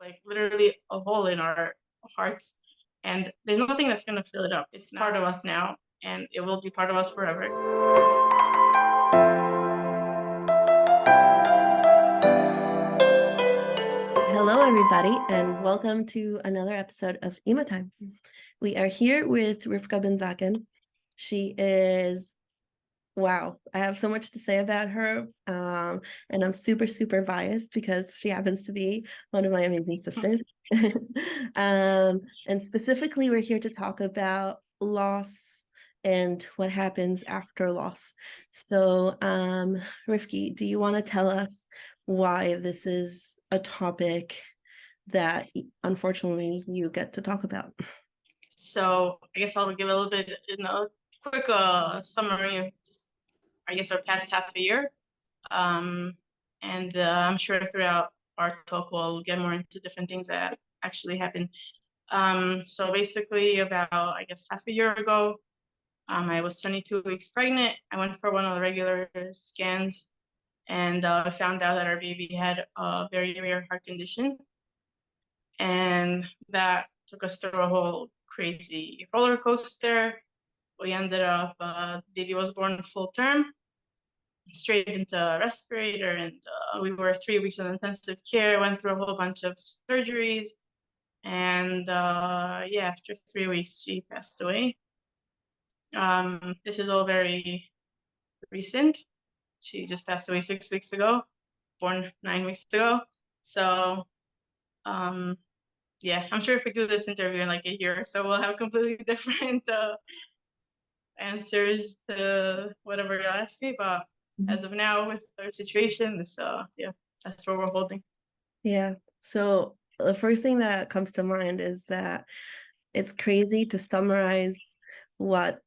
like literally a hole in our hearts, and there's nothing that's gonna fill it up. It's part of us now, and it will be part of us forever. Hello, everybody, and welcome to another episode of Imma Time. We are here with Rivka Benzaken. She is, wow, I have so much to say about her, and I'm super, super biased because she happens to be one of my amazing sisters. And specifically, we're here to talk about loss and what happens after loss. So, Rivky, do you want to tell us why this is a topic that unfortunately you get to talk about? So I guess I'll give a little bit, quick summary of, I guess, our past half a year. And I'm sure throughout our talk we'll get more into different things that actually happened. So basically about, I guess, half a year ago, I was 22 weeks pregnant. I went for one of the regular scans, and I found out that our baby had a very rare heart condition. And that took us through a whole crazy roller coaster. We ended up, baby was born full term, straight into respirator, and we were 3 weeks in intensive care, went through a whole bunch of surgeries, and yeah, after 3 weeks she passed away. This is all very recent. She just passed away 6 weeks ago, born 9 weeks ago. So yeah, I'm sure if we do this interview in like a year or so, we'll have completely different answers to whatever you ask me. But as of now, with our situation, this yeah, that's what we're holding. Yeah. So the first thing that comes to mind is that it's crazy to summarize what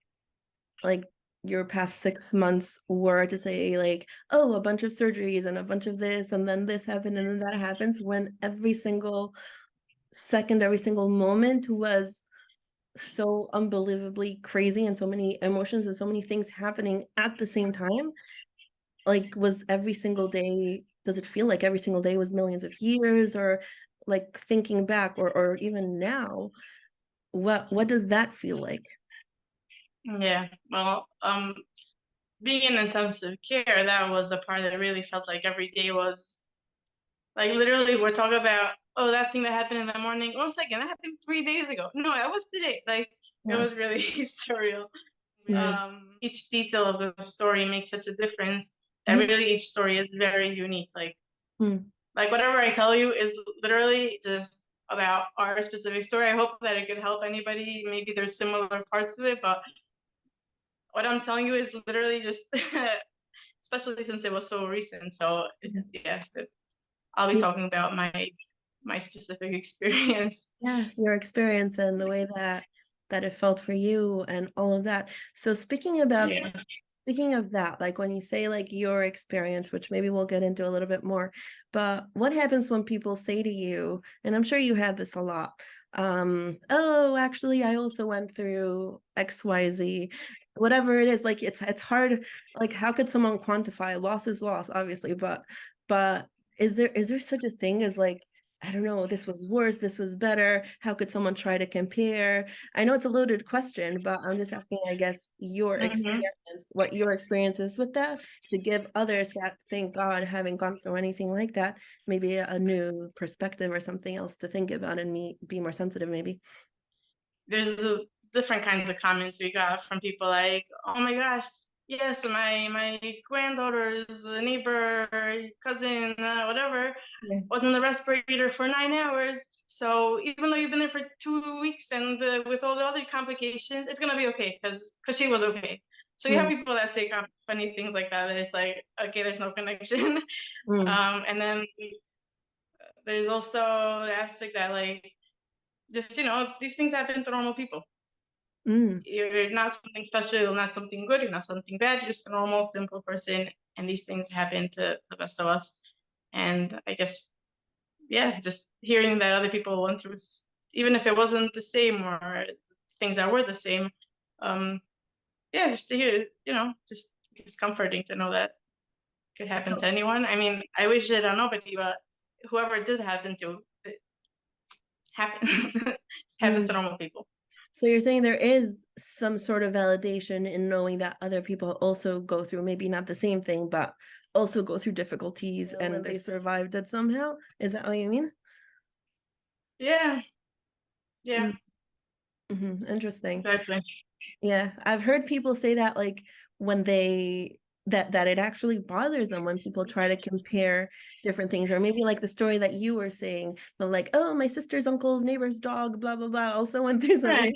like your past 6 months were to say like, oh, a bunch of surgeries and a bunch of this and then this happened and then that happens, when every single second, every single moment was so unbelievably crazy and so many emotions and so many things happening at the same time. Like, was every single day, does it feel like every single day was millions of years? Or like thinking back, or even now, what does that feel like? Yeah, well, being in intensive care, that was a part that really felt like every day was like literally we're talking about, oh, that thing that happened in the morning. 1 second, that happened 3 days ago. No, that was today. Like it Yeah. was really surreal. Yeah. Each detail of the story makes such a difference that Mhm. really each story is very unique. Mm. Like whatever I tell you is literally just about our specific story. I hope that it could help anybody. Maybe there's similar parts of it, but what I'm telling you is literally just, especially since it was so recent. So yeah, I'll be Yeah. talking about my specific experience. Yeah, your experience and the way that it felt for you and all of that. So Yeah. speaking of that, like when you say like your experience, which maybe we'll get into a little bit more, but what happens when people say to you, and I'm sure you had this a lot, oh, actually, I also went through XYZ, whatever it is, like it's hard, like how could someone quantify loss is loss, obviously, but is there such a thing as like, I don't know, this was worse, this was better. How could someone try to compare? I know it's a loaded question, but I'm just asking, I guess, your Hmm. experience, what your experience is with that, to give others that, thank God, haven't gone through anything like that, maybe a new perspective or something else to think about and be more sensitive, maybe. There's different kinds of comments we got from people like, "Oh my gosh, yes, my granddaughter's neighbor, cousin, whatever, Yeah. was in the respirator for 9 hours. So even though you've been there for 2 weeks and with all the other complications, it's gonna be okay because she was okay." So you have Mm, people that say funny things like that. And it's like, okay, there's no connection. mm, And then there's also the aspect that like just these things happen to normal people. mm. You're not something special, you're not something good, you're not something bad, you're just a normal, simple person, and these things happen to the best of us. And I guess, yeah, just hearing that other people went through, even if it wasn't the same or things that were the same, um, yeah, just to hear, just it's comforting to know that could happen to anyone. I mean, I wish it on nobody, but whoever it did happen to, happens. It happens to normal people. So you're saying there is some sort of validation in knowing that other people also go through maybe not the same thing, but also go through difficulties and they survived it somehow. Is that what you mean? Yeah. Yeah. Interesting. Exactly. Yeah, I've heard people say that like when they that it actually bothers them when people try to compare different things, or maybe like the story that you were saying, like, oh, my sister's uncle's neighbor's dog, blah blah blah, also went through something. Right.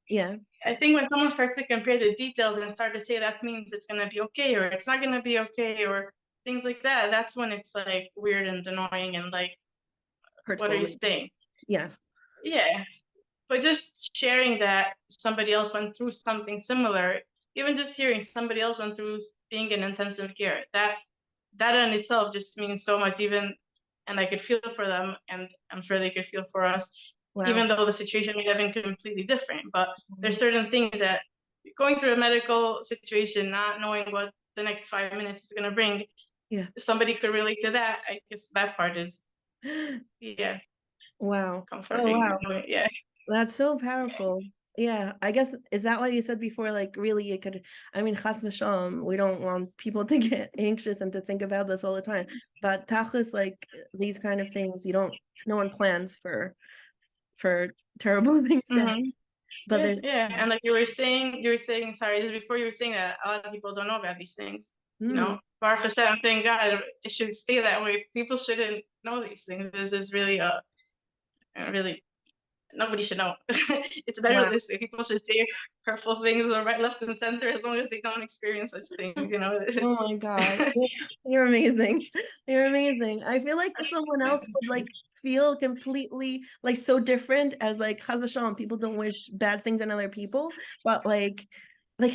Yeah. I think when someone starts to compare the details and start to say that means it's gonna be okay or it's not gonna be okay or things like that, that's when it's like weird and annoying and like, what are Hurtful. you saying? Yeah. Yeah. But just sharing that somebody else went through something similar, even just hearing somebody else went through being in intensive care, that in itself just means so much. Even, and I could feel for them, and I'm sure they could feel for us, Wow. even though the situation may have been completely different. But there's certain things that going through a medical situation, not knowing what the next 5 minutes is going to bring, Yeah. if somebody could relate to that, I guess that part is, yeah, Wow. comforting. Oh, wow. Yeah. That's so powerful. Yeah, I guess, is that what you said before? Like, really, it could, I mean, chas v'shalom, we don't want people to get anxious and to think about this all the time. But tachlis, like these kind of things, no one plans for terrible things to happen. But there's And like you were saying, sorry, just before you were saying that a lot of people don't know about these things. You know, Baruch Hashem, thank God, it should stay that way. People shouldn't know these things. This is really really, nobody should know. It's better this way. People should say hurtful things or right, left, and center as long as they don't experience such things. You know. Oh my God, you're amazing. You're amazing. I feel like someone else would like feel completely like so different, as like chas v'shalom, people don't wish bad things on other people, but like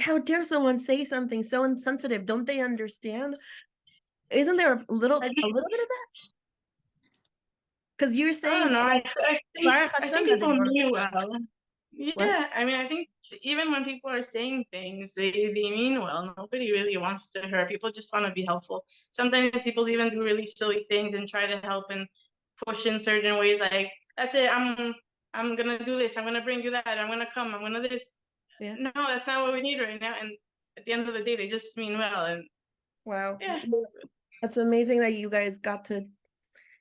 how dare someone say something so insensitive? Don't they understand? Isn't there a little bit of that? Because you're I saying don't know. Baruch I Hashem think that people they don't. mean well. What? Yeah, I mean, I think even when people are saying things, they mean well. Nobody really wants to hurt. People just want to be helpful. Sometimes people even do really silly things and try to help and push in certain ways. Like, that's it. I'm gonna do this. I'm gonna bring you that. I'm gonna come. I'm gonna this. Yeah. No, that's not what we need right now. And at the end of the day, they just mean well. And Wow. yeah, That's amazing that you guys got to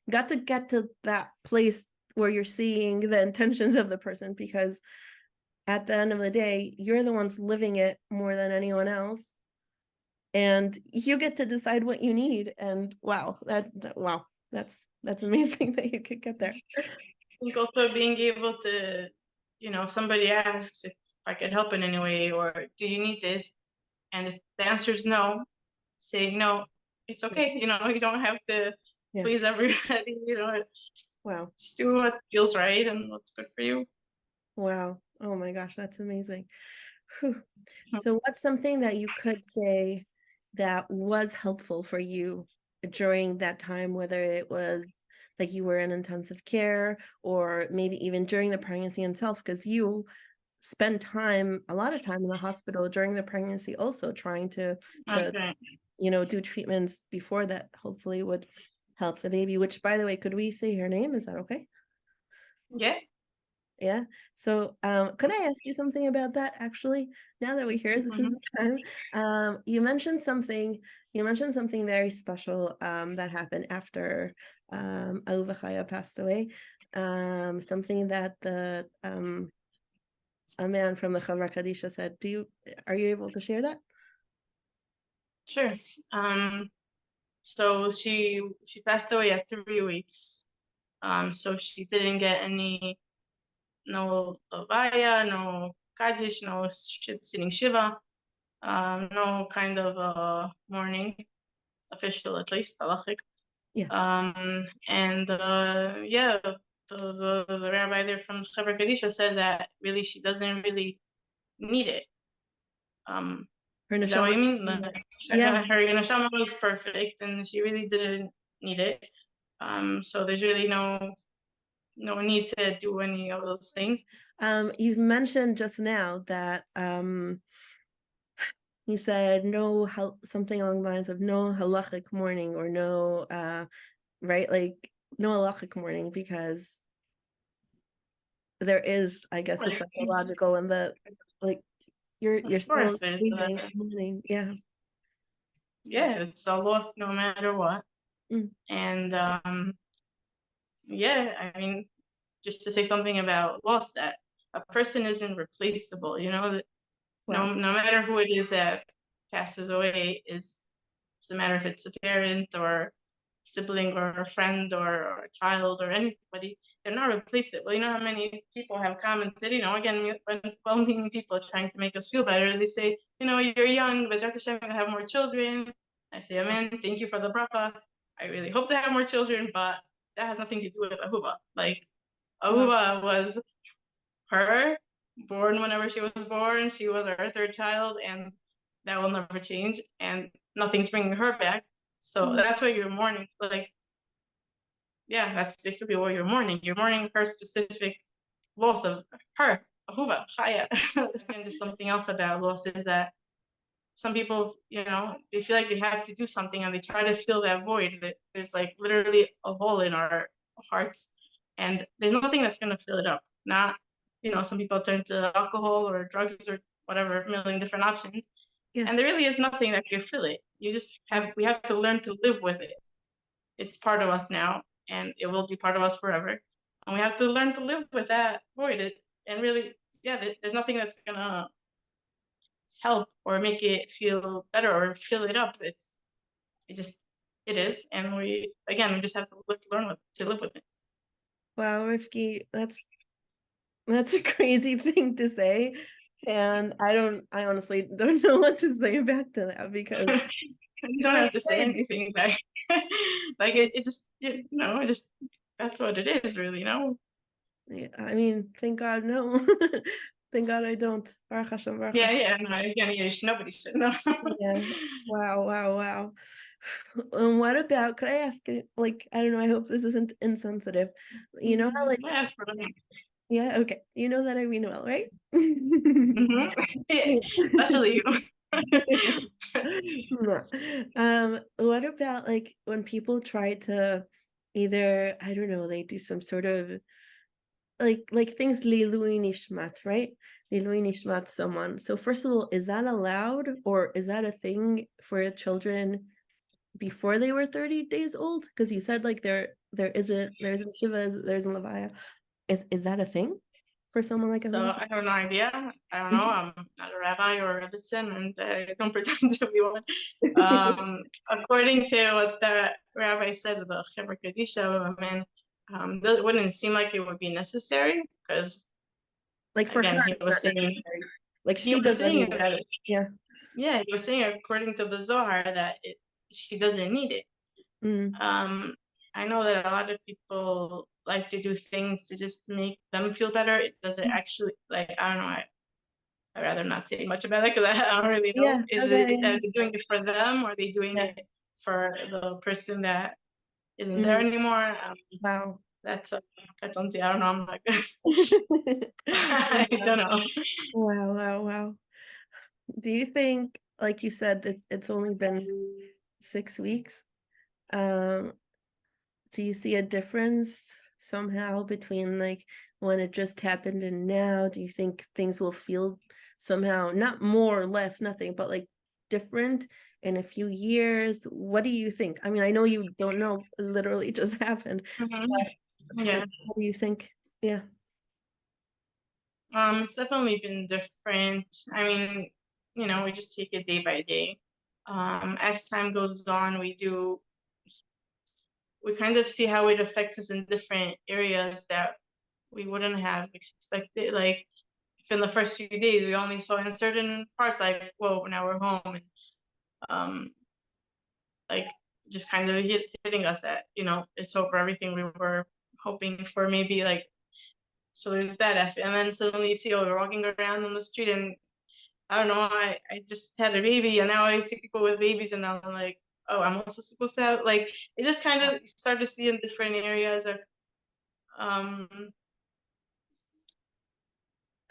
get to that place where you're seeing the intentions of the person, because at the end of the day, you're the ones living it more than anyone else, and you get to decide what you need. And wow, wow, that's amazing that you could get there. I think also being able to, if somebody asks if I could help in any way or do you need this, and if the answer is no, say no. It's okay. You don't have to please everybody. Wow. Just do what feels right and what's good for you. Wow. Oh my gosh, that's amazing. Whew. So what's something that you could say that was helpful for you during that time, whether it was like you were in intensive care or maybe even during the pregnancy itself, because you spend a lot of time in the hospital during the pregnancy, also trying to Okay. do treatments before that hopefully would help the baby, which, by the way, could we say her name? Is that okay? Yeah. Yeah. So could I ask you something about that, actually? Now that we're here, this is the time. You mentioned something very special that happened after Ahuva Chaya passed away. Something that a man from the Chavra Kadisha said. Are you able to share that? Sure. So she passed away at 3 weeks. So she didn't get no Levaya, no Kaddish, no sitting Shiva, no kind of mourning, official at least, halachic. Yeah. And yeah, the rabbi there from Chevra Kadisha said that really she doesn't really need it. Her Is that what you mean? Yeah. Her neshama was perfect, and she really didn't need it. So there's really no need to do any of those things. You've mentioned just now that you said something along the lines of no halachic mourning, or no right, like no halachic mourning, because there is, I guess, the psychological and the like you're still grieving, mourning. Yeah. Yeah, it's a loss no matter what. And yeah, I mean, just to say something about loss, that a person isn't replaceable, you know, that no matter who it is that passes away, it's a matter if it's a parent or sibling or a friend or a child or anybody, they're not replaceable. You know how many people have commented, you know, again, when well-meaning people are trying to make us feel better, they say, you know, you're young, Benzaken Hashem, to have more children. I say, amen, thank you for the bracha. I really hope to have more children, but that has nothing to do with Ahuva. Like, Ahuva was her, born whenever she was born. She was our third child, and that will never change. And nothing's bringing her back. So that's why you're mourning. Like, yeah, that's basically what you're mourning. You're mourning her specific loss of her, Ahuva Chaya. And there's something else about loss is that some people, you know, they feel like they have to do something and they try to fill that void. That there's like literally a hole in our hearts, and there's nothing that's gonna fill it up. Not, you know, some people turn to alcohol or drugs or whatever, a million different options. Yeah. And there really is nothing that can fill it. We have to learn to live with it. It's part of us now, and it will be part of us forever. And we have to learn to live with that void. And really, yeah, there's nothing that's gonna help or make it feel better or fill it up. It is, and we just have to learn to live with it. Wow, Rivky, that's a crazy thing to say, and I honestly don't know what to say back to that, because you don't have to say anything back. Like it just, you know, that's what it is, really, you know. Yeah, I mean, thank God, no. Thank God I don't. Baruch Hashem, Baruch Hashem. Yeah, no, again, nobody should know. Yeah. Wow. And what about, could I ask, like, I don't know, I hope this isn't insensitive. You know how, like, yeah, okay. You know that I mean well, right? Yeah, especially you. What about, like, when people try to either, I don't know, they do some sort of like things Lilui Nishmat, right? Lilui Nishmat someone. So first of all, is that allowed, or is that a thing for children before they were 30 days old? Because you said like there's in Shivas, there's in Levaya. Is that a thing for someone like us? So I have no idea. I don't know. I'm not a rabbi or a rebbitzin, and I don't pretend to be one. According to what the rabbi said about Chevra Kadisha women, it wouldn't seem like it would be necessary, because, like, for again, her, he was saying, like, she doesn't need it. Yeah, he was saying, according to the Zohar, that she doesn't need it. I know that a lot of people like to do things to just make them feel better. It doesn't actually, like, I don't know. I'd rather not say much about it, because I don't really know. Are they doing it for them, or are they doing it for the person that isn't there anymore? Wow. That's I don't know. I'm like, I don't know. Wow. Do you think, like you said, it's only been 6 weeks? Do you see a difference somehow between, like, when it just happened and now? Do you think things will feel somehow, not more or less, nothing, but like different in a few years? What do you think? I mean, I know you don't know, it literally just happened. Yeah. What do you think? Yeah. It's definitely been different. I mean, you know, we just take it day by day. As time goes on, we kind of see how it affects us in different areas that we wouldn't have expected. Like, if in the first few days we only saw in certain parts, like, whoa, now we're home, and like, just kind of hitting us that, you know, it's over, everything we were hoping for, maybe, like, so there's that aspect. And then suddenly you see, oh, we're walking around on the street, and I don't know, I just had a baby, and now I see people with babies, and now I'm like, oh, I'm also supposed to have, like, it just kind of start to see in different areas of,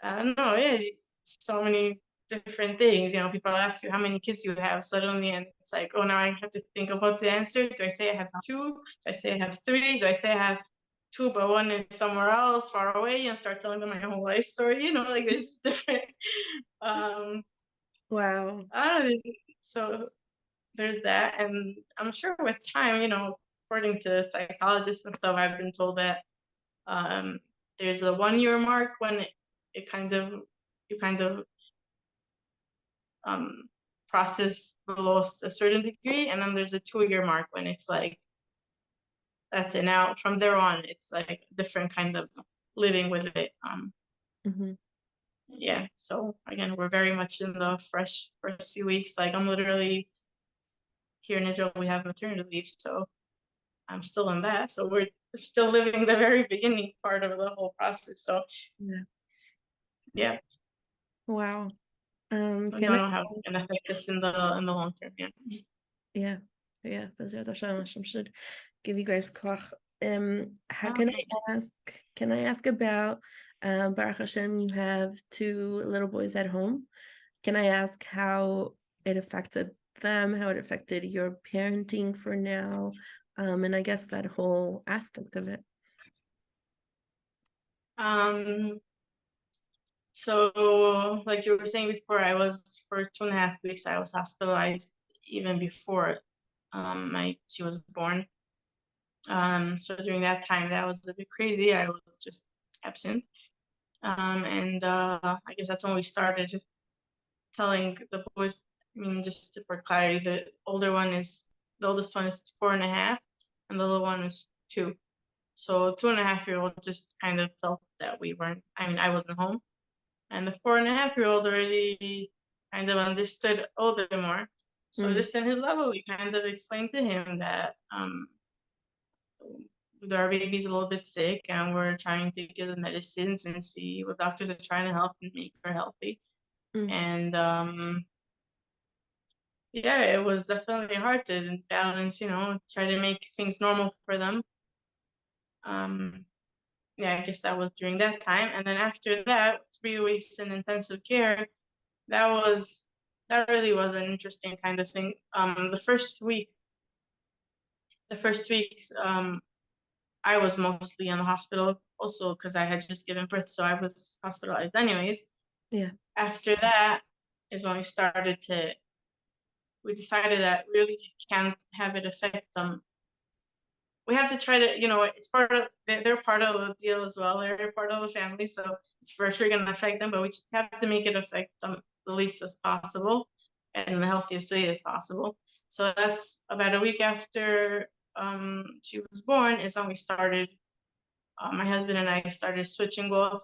I don't know, yeah, so many different things. You know, people ask you how many kids you have suddenly, and it's like, oh, now I have to think of what to answer. Do I say I have 2? Do I say I have 3? Do I say I have two, but one is somewhere else, far away, and start telling them my whole life story. You know, like there's just different. Wow. I don't know, so there's that, and I'm sure with time, you know, according to psychologists and stuff, I've been told that there's a 1 year mark when it kind of you kind of process the loss a certain degree, and then there's a 2 year mark when it's like that's it. Now from there on, it's like different kind of living with it. Mm-hmm. Yeah. So again, we're very much in the first few weeks. Like I'm literally here in Israel. We have maternity leave, so I'm still in that. So we're still living the very beginning part of the whole process. So Yeah. yeah. Wow. I Can don't I know how it's gonna affect us in the long term. Yeah. yeah, Bezrat Hashem, Hashem should give you guys koch. How can I ask about Baruch Hashem, you have two little boys at home. Can I ask how it affected them, how it affected your parenting for now? And I guess that whole aspect of it. So like you were saying before, I was for 2.5 weeks, I was hospitalized even before she was born. So during that time, that was a bit crazy. I was just absent. And I guess that's when we started telling the boys, I mean, just for clarity, the oldest one is 4.5, and the little one is 2. So 2.5-year-old just kind of felt that I wasn't home. And the 4.5-year-old already kind of understood a little bit more. So just in his level, we kind of explained to him that our baby's a little bit sick and we're trying to give the medicines and see what doctors are trying to help and make her healthy. And yeah, it was definitely hard to balance, you know, try to make things normal for them. Yeah, I guess that was during that time. And then after that, 3 weeks in intensive care, that really was an interesting kind of thing. The first weeks, I was mostly in the hospital also because I had just given birth, so I was hospitalized anyways. Yeah. After that is when we decided that really can't have it affect them. We have to try to, you know, it's they're part of the deal as well. They're part of the family, so it's for sure going to affect them, but we just have to make it affect them the least as possible and in the healthiest way as possible. So that's about a week after she was born is when we started, my husband and I started switching off,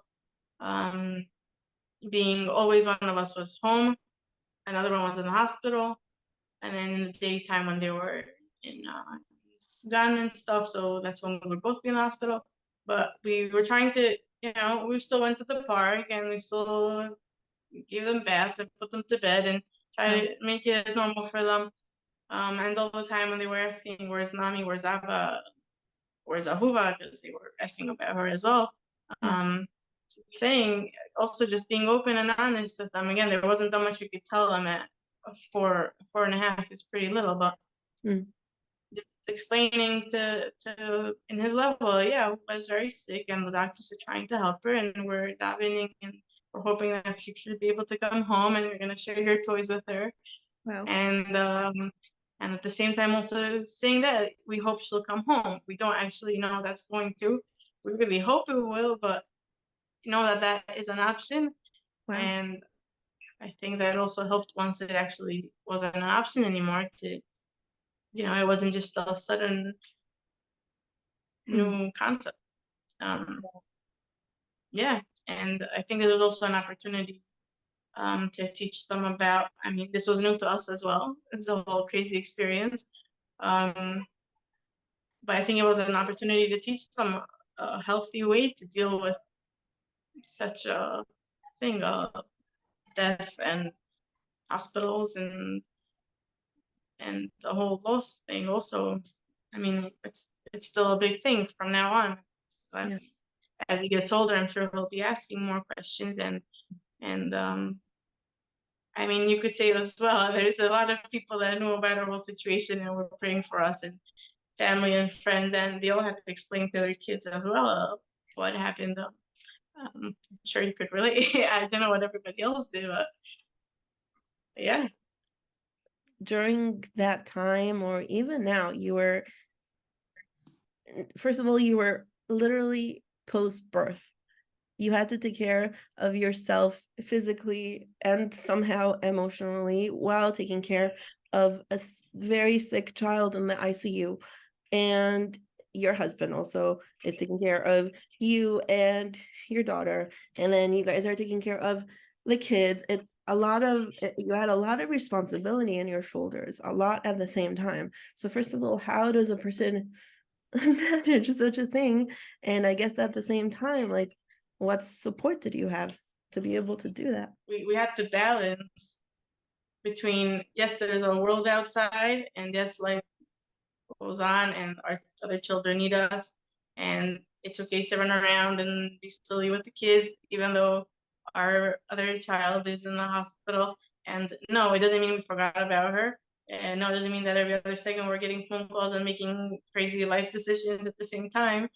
being always one of us was home, another one was in the hospital, and then in the daytime when they were in Sudan and stuff, so that's when we would both be in the hospital. But we were trying to, you know, we still went to the park and we still gave them baths and put them to bed and try to make it as normal for them. And all the time when they were asking, where's mommy, where's Abba, where's Ahuva, because they were asking about her as well. Saying, also just being open and honest with them. Again, there wasn't that much you could tell them at 4.5 is pretty little, but just explaining to in his level, yeah, was very sick and the doctors are trying to help her and we're davening and we're hoping that she should be able to come home and we're going to share her toys with her. Wow. And at the same time also saying that we hope she'll come home. We don't actually know that's going to. We really hope it will, but know that is an option. Wow. And I think that also helped once it actually wasn't an option anymore to, you know, it wasn't just a sudden new concept. Yeah, and I think there was also an opportunity to teach them about, I mean, this was new to us as well. It's a whole crazy experience. But I think it was an opportunity to teach them a healthy way to deal with such a thing, death and hospitals and the whole loss thing also. I mean, it's still a big thing from now on. But as he gets older, I'm sure he'll be asking more questions and I mean, you could say as well, there's a lot of people that know about our whole situation and were praying for us and family and friends, and they all had to explain to their kids as well what happened. I'm sure you could relate. I don't know what everybody else did, but yeah. During that time, or even now, you were, first of all, you were literally post-birth. You had to take care of yourself physically and somehow emotionally while taking care of a very sick child in the ICU. And your husband also is taking care of you and your daughter. And then you guys are taking care of the kids. It's a lot of, you had a lot of responsibility in your shoulders, a lot at the same time. So first of all, how does a person manage such a thing? And I guess at the same time, like, what support did you have to be able to do that? We had to balance between, yes, there's a world outside, and yes, life goes on, and our other children need us, and it's okay to run around and be silly with the kids, even though our other child is in the hospital. And no, it doesn't mean we forgot about her. And no, it doesn't mean that every other second we're getting phone calls and making crazy life decisions at the same time,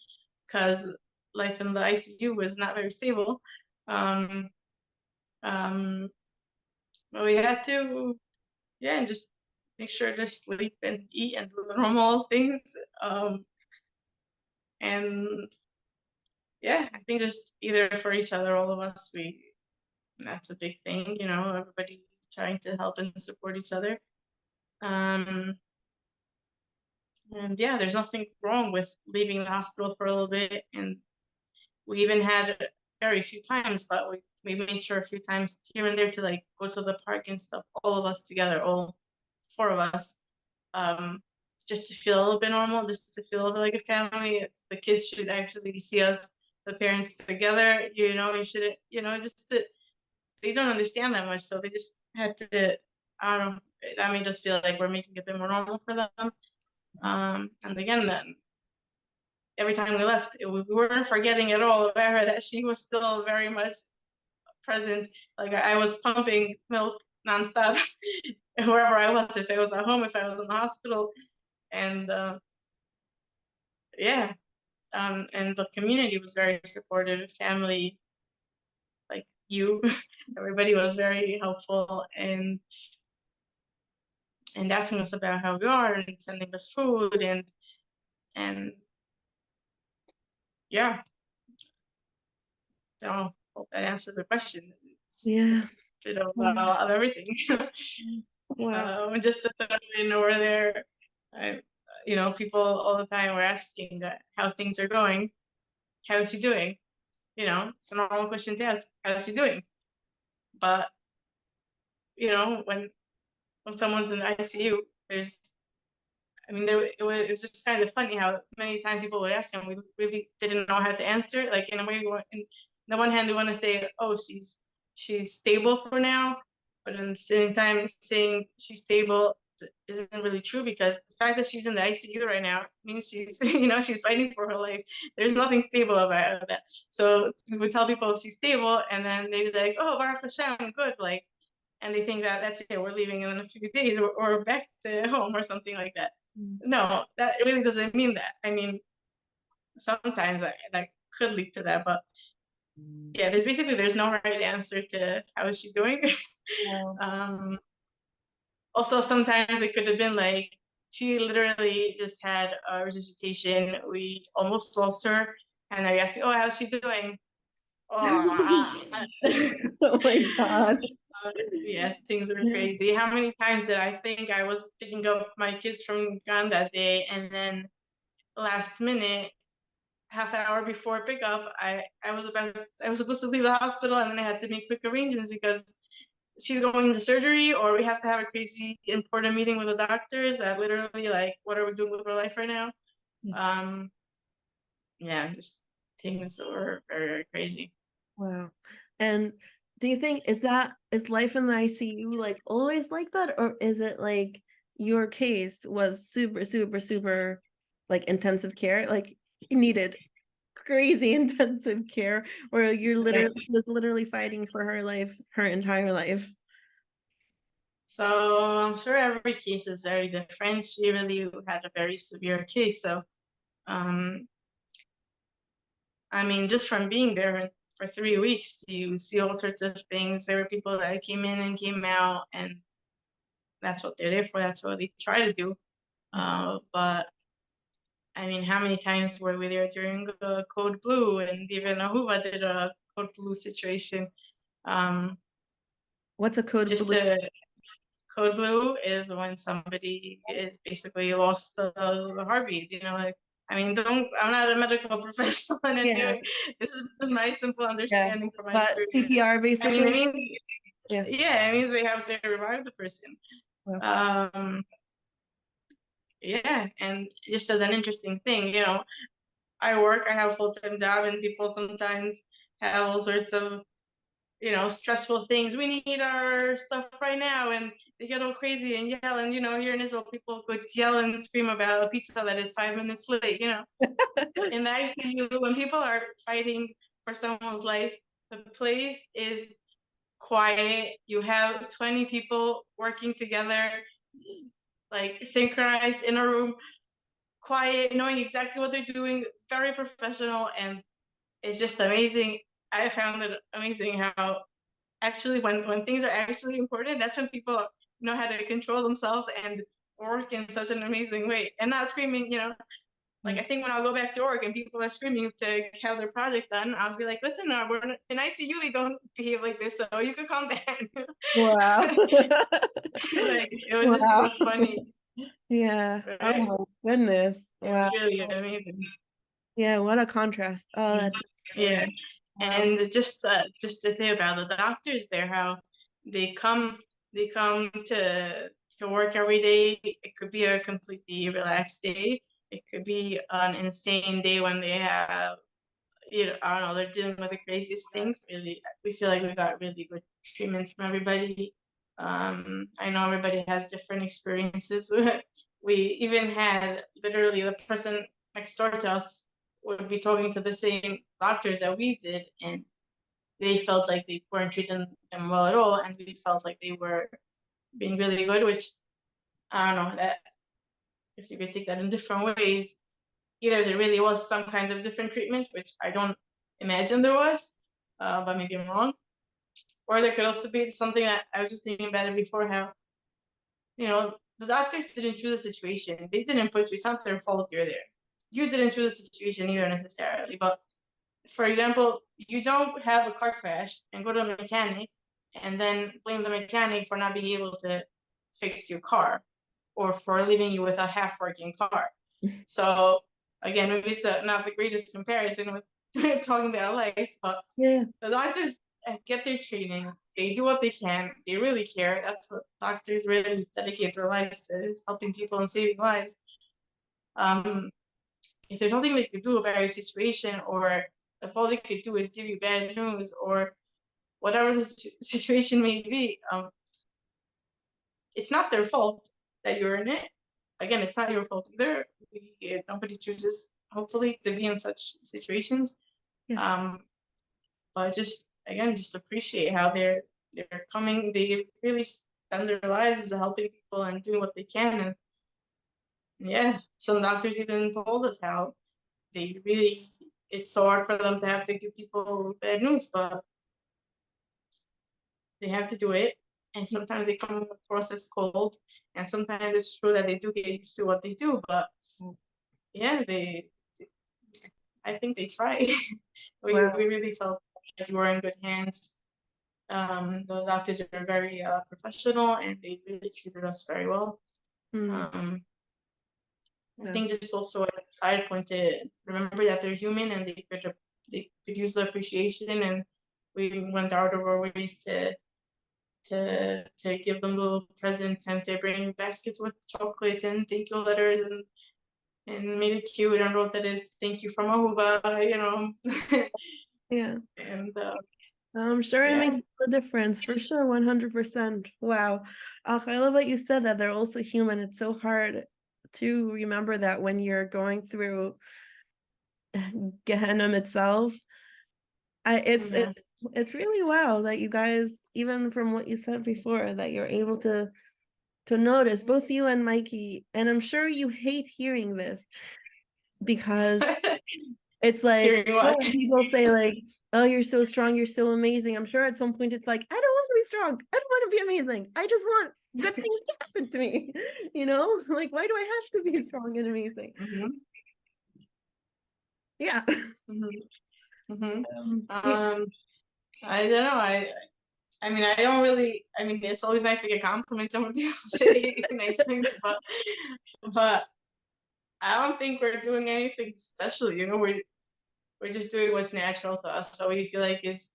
because life in the ICU was not very stable. Um, um, but we had to, yeah, and just make sure to sleep and eat and do the normal things. Um, and yeah, I think just either for each other, all of us, that's a big thing, you know, everybody trying to help and support each other. Um, and yeah, there's nothing wrong with leaving the hospital for a little bit. And we even had very few times, but we made sure a few times here and there to like go to the park and stuff, all of us together, all four of us. Um, just to feel a little bit normal, just to feel a little bit like a family. The kids should actually see us, the parents together. You know, you shouldn't, you know, just to, they don't understand that much, so they just had to. I don't know. That made us feel like we're making it a bit more normal for them. And again, then every time we left, we weren't forgetting at all about her. That she was still very much present. Like I was pumping milk nonstop, wherever I was. If I was at home, if I was in the hospital, and yeah, and the community was very supportive. Family, like you, everybody was very helpful, and asking us about how we are and sending us food, and yeah. So hope that answered the question. It's Yeah. a bit of everything. Wow. And just to throw in over there, I, you know, people all the time were asking how things are going. How is she doing? You know, it's a normal question to ask. How is she doing? But you know, when someone's in the ICU, there's, I mean, it was just kind of funny how many times people would ask him, we really didn't know how to answer. Like in a way, in the one hand, we want to say, oh, she's stable for now, but in the same time, saying she's stable isn't really true, because the fact that she's in the ICU right now means she's, you know, she's fighting for her life. There's nothing stable about that. So we tell people she's stable, and then they be like, oh, Baruch Hashem, good, like, and they think that that's it, we're leaving in a few days, or back to home or something like that. No, that really doesn't mean that. I mean, sometimes that could lead to that, but yeah, there's no right answer to how is she doing. Wow. Also, sometimes it could have been like she literally just had a resuscitation. We almost lost her, and I asked, "Oh, how's she doing?" Oh, Oh my God. yeah, things were crazy. How many times did I think I was picking up my kids from Ghana that day, and then last minute, half an hour before pickup, I was supposed to leave the hospital, and then I had to make quick arrangements because she's going into surgery, or we have to have a crazy important meeting with the doctors that literally, like, what are we doing with our life right now? Um, yeah, just things that were very, very crazy. Wow. And do you think, is life in the ICU like always like that, or is it like your case was super, super, super like intensive care? Like you needed crazy intensive care, where you're literally, she was literally fighting for her life her entire life. So I'm sure every case is very different. She really had a very severe case. So, I mean, just from being there for 3 weeks, you see all sorts of things. There were people that came in and came out, and that's what they're there for. That's what they try to do. But I mean, how many times were we there during Code Blue, and even Ahuva did a Code Blue situation. What's a code Just blue? to Code Blue is when somebody is basically lost the heartbeat. You know, like, I mean, I'm not a medical professional in any Yeah, way. This is my simple yeah. understanding from my But experience. CPR I mean, basically? Yeah. yeah, it means they have to revive the person. Wow. Yeah, and just as an interesting thing, I have a full-time job, and people sometimes have all sorts of, stressful things. We need our stuff right now, and they get all crazy and yell. And here in Israel, people could yell and scream about a pizza that is 5 minutes late. In the ICU, when people are fighting for someone's life, the place is quiet. You have 20 people working together, like synchronized in a room, quiet, knowing exactly what they're doing, very professional, and it's just amazing. I found it amazing how actually when things are actually important, that's when people know how to control themselves and work in such an amazing way and not screaming. Like, I think when I'll go back to work and people are screaming to have their project done, I'll be like, listen, we're in ICU, they don't behave like this, so you can calm down. Wow. Like, it was just Wow. so funny, Yeah. right? Oh my goodness. It was Wow. really amazing. Yeah, what a contrast. Oh, that's Yeah. wow. And just to say about the doctors there, how they come they come to work every day. It could be a completely relaxed day. It could be an insane day when they have, I don't know, they're dealing with the craziest things. Really, we feel like we got really good treatment from everybody. I know everybody has different experiences. We even had literally the person next door to us would be talking to the same doctors that we did, and they felt like they weren't treating them well at all, and we felt like they were being really good, which I don't know, that if you could take that in different ways. Either there really was some kind of different treatment, which I don't imagine there was, but maybe I'm wrong. Or there could also be something that I was just thinking about it before, how, the doctors didn't choose the situation. They didn't push you. It's not their fault you're there. You didn't choose the situation either necessarily. But for example, you don't have a car crash and go to a mechanic and then blame the mechanic for not being able to fix your car or for leaving you with a half working car. So again, maybe it's not the greatest comparison with talking about life, but Yeah. the doctors get their training. They do what they can. They really care. That's what doctors really dedicate their lives to, is helping people and saving lives. If there's nothing they could do about your situation, or if all they could do is give you bad news, or whatever the situation may be, it's not their fault that you're in it. Again, it's not your fault either. Nobody chooses, hopefully, to be in such situations. Yeah. But just appreciate how they're coming. They really spend their lives helping people and doing what they can. And yeah, some doctors even told us how it's so hard for them to have to give people bad news, but they have to do it. And sometimes they come across as cold, and sometimes it's true that they do get used to what they do. But yeah, I think they try. we Wow. we really felt like we were in good hands. The doctors are very professional, and they really treated us very well. Mm. Um, I Yeah. think just also a side point to remember that they're human, and they could use the appreciation, and we went out of our ways to give them little presents and to bring baskets with chocolates and thank you letters, and made it cute and wrote that is thank you from Ahuva. Yeah. And I'm sure it yeah. makes a difference for sure, 100%. Wow. I love what you said that they're also human. It's so hard to remember that when you're going through Gehenna itself. It's really wow that you guys, even from what you said before, that you're able to notice, both you and Mikey, and I'm sure you hate hearing this because it's like people say like, oh, you're so strong, you're so amazing. I'm sure at some point it's like, I don't want to be strong, I don't want to be amazing, I just want good things to happen to me. Like, why do I have to be strong and amazing? Yeah. I don't know. I mean, I don't really. I mean, it's always nice to get compliments when people say nice things, but I don't think we're doing anything special. We're just doing what's natural to us, so we feel like is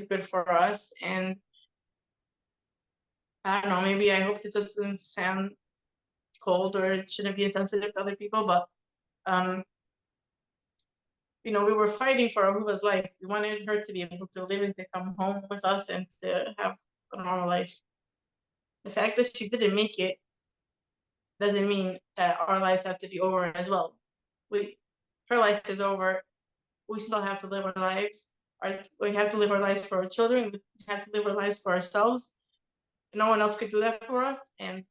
good for us. And I don't know. Maybe I hope this doesn't sound cold or it shouldn't be insensitive to other people, but we were fighting for Ahuva's life. We wanted her to be able to live and to come home with us and to have a normal life. The fact that she didn't make it doesn't mean that our lives have to be over as well. Her life is over. We still have to live our lives. We have to live our lives for our children. We have to live our lives for ourselves. No one else could do that for us. And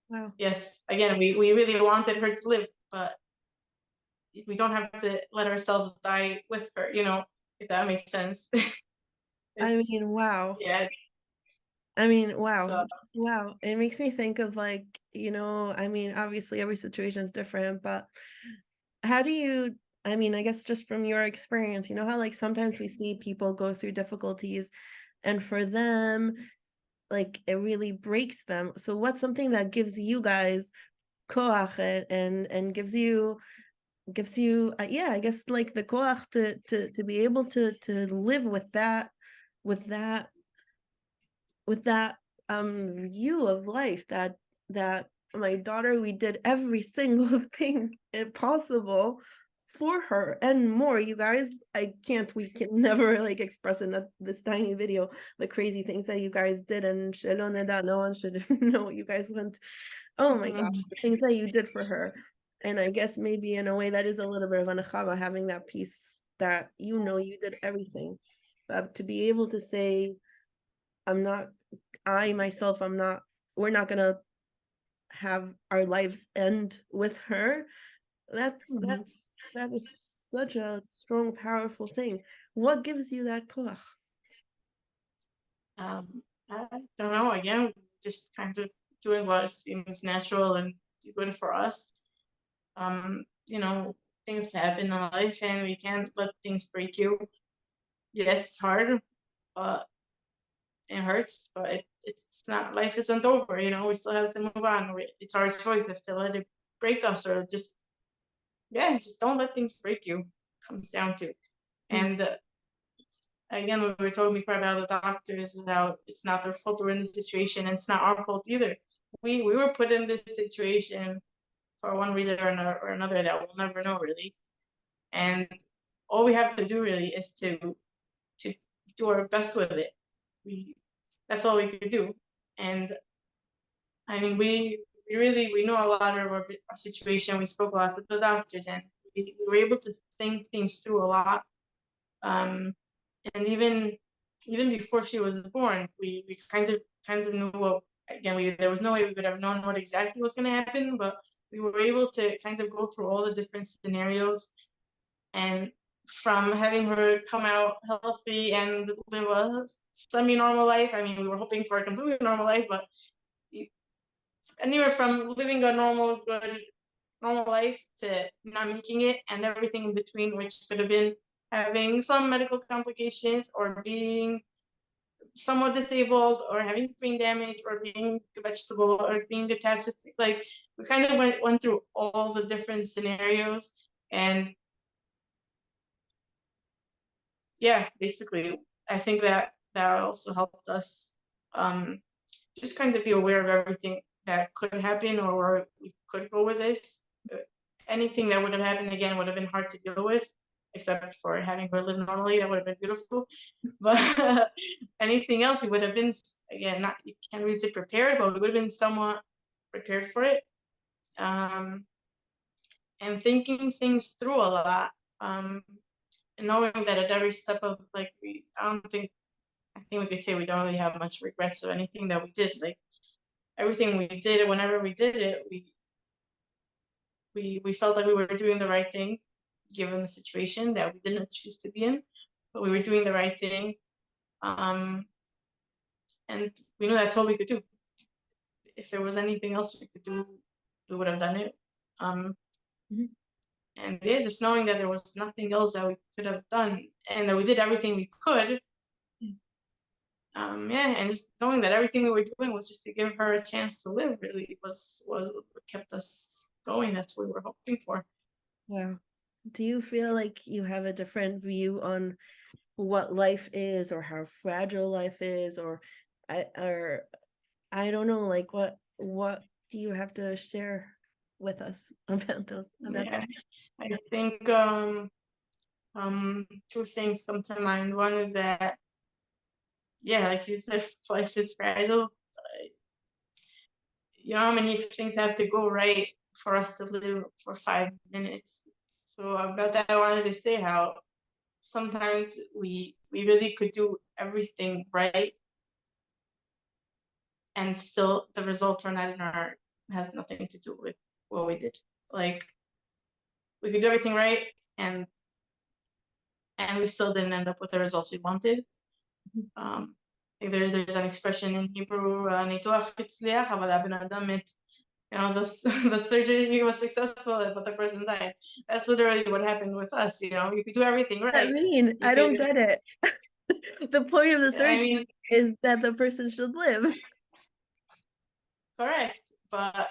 wow. Yes, again, we really wanted her to live, but we don't have to let ourselves die with her, if that makes sense. I mean, wow. Yeah. I mean, wow. Wow. It makes me think of like, I mean, obviously every situation is different, but how do you, I mean, I guess just from your experience, how like sometimes we see people go through difficulties and for them, like it really breaks them. So what's something that gives you guys koach and gives you yeah, I guess like the koach to be able to live with that with that view of life that my daughter, we did every single thing possible for her and more. You guys, we can never like express in this tiny video the crazy things that you guys did, and no one should know what you guys went. Oh my gosh, the things that you did for her. And I guess maybe in a way that is a little bit of an achava, having that piece that you did everything. But to be able to say, we're not gonna have our lives end with her. That is such a strong, powerful thing. What gives you that koach? I don't know. Again, just kind of doing what seems natural and good for us. Things happen in life, and we can't let things break you. Yes, it's hard, but it hurts. But it's not. Life isn't over. We still have to move on. It's our choice if to let it break us or just don't let things break you. Comes down to, and again, what we were told before about the doctors is how it's not their fault we're in this situation, and it's not our fault either. We were put in this situation for one reason or another that we'll never know really, and all we have to do really is to do our best with it. That's all we could do, and I mean we know a lot of our situation. We spoke a lot with the doctors, and we were able to think things through a lot. And even before she was born, we kind of knew what, again, there was no way we could have known what exactly was going to happen, but we were able to kind of go through all the different scenarios, and from having her come out healthy and live a semi-normal life. I mean, we were hoping for a completely normal life, but anywhere from living a normal life to not making it, and everything in between, which could have been having some medical complications or being somewhat disabled or having brain damage or being a vegetable or being attached to, like, we kind of went through all the different scenarios. And yeah, basically I think that also helped us just kind of be aware of everything that could happen or where we could go with this. Anything that would have happened again would have been hard to deal with, except for having her live normally. That would have been beautiful. But anything else, we would have been, again, not, you can't really say prepared, but we would have been somewhat prepared for it. And thinking things through a lot. And knowing that at every step of, like, I think we could say we don't really have much regrets of anything that we did. Like everything we did, whenever we did it, we felt like we were doing the right thing, given the situation that we didn't choose to be in, but we were doing the right thing. And we knew that's all we could do. If there was anything else we could do, we would have done it. And yeah, just knowing that there was nothing else that we could have done, and that we did everything we could. Yeah, and just knowing that everything we were doing was just to give her a chance to live, really was what kept us going. That's what we were hoping for. Wow. Do you feel like you have a different view on what life is, or how fragile life is, or I don't know, like what do you have to share with us about Yeah, I think two things come to mind. One is that, yeah, like you said, life is fragile. You know how many things have to go right for us to live for 5 minutes. So about that, I wanted to say how sometimes we really could do everything right, and still the results are not in our, has nothing to do with what we did. Like we could do everything right, and we still didn't end up with the results we wanted. There's an expression in Hebrew, "ניתוח הצליח, אבל הבן אדם מת." You know, the surgery was successful, but the person died. That's literally what happened with us. You know, you could do everything right. I don't get it. The point of the surgery is that the person should live. Correct, but